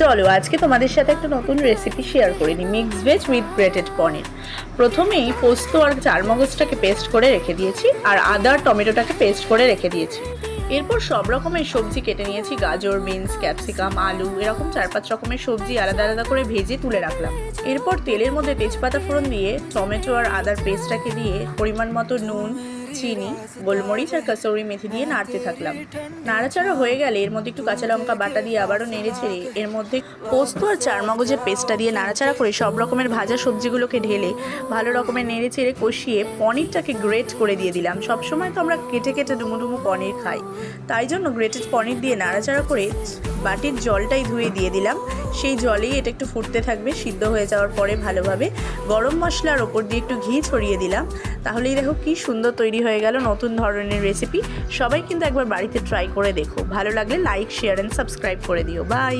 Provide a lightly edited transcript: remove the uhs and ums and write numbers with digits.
চলো আজকে তোমাদের সাথে একটা নতুন রেসিপি শেয়ার করে নিই, মিক্স ভেজ উইথ গ্রেটেড পনির। প্রথমেই পোস্ত আর চারমগজটাকে পেস্ট করে রেখে দিয়েছি, আর আদা আর টমেটোটাকে পেস্ট করে রেখে দিয়েছি। এরপর সব রকমের সবজি কেটে নিয়েছি, গাজর, বিনস, ক্যাপসিকাম, আলু, এরকম 4-5 রকমের সবজি আলাদা আলাদা করে ভেজে তুলে রাখলাম। এরপর তেলের মধ্যে তেজপাতা ফোড়ন দিয়ে টমেটো আর আদার পেস্টটাকে দিয়ে পরিমাণ মতো নুন, চিনি, গোলমরিচ আর কাসুরি মেথি দিয়ে নাড়তে থাকলাম। নাড়াচাড়া হয়ে গেলে এর মধ্যে একটু কাঁচা লঙ্কা বাটা দিয়ে আবারও নেড়ে ছেড়ে এর মধ্যে পোস্ত আর চারমগজের পেস্টটা দিয়ে নাড়াচাড়া করে সব রকমের ভাজা সবজিগুলোকে ঢেলে ভালো রকমের নেড়ে চেড়ে কষিয়ে পনিরটাকে গ্রেট করে দিয়ে দিলাম। সবসময় তো আমরা কেটে কেটে ডুমো ডুমো পনির খাই, তাই জন্য গ্রেটেড পনির দিয়ে নাড়াচাড়া করে বাটির জলটাই ধুয়ে দিয়ে দিলাম। সেই জলেই এটা একটু ফুটতে থাকবে। সিদ্ধ হয়ে যাওয়ার পরে ভালোভাবে গরম মশলার ওপর দিয়ে একটু ঘি ছড়িয়ে দিলাম। তাহলেই দেখো কি সুন্দর তৈরি হয়ে গেল নতুন ধরনের রেসিপি। সবাই কিন্তু একবার বাড়িতে ট্রাই করে দেখো, ভালো লাগলে লাইক, শেয়ার অ্যান্ড সাবস্ক্রাইব করে দিও। বাই।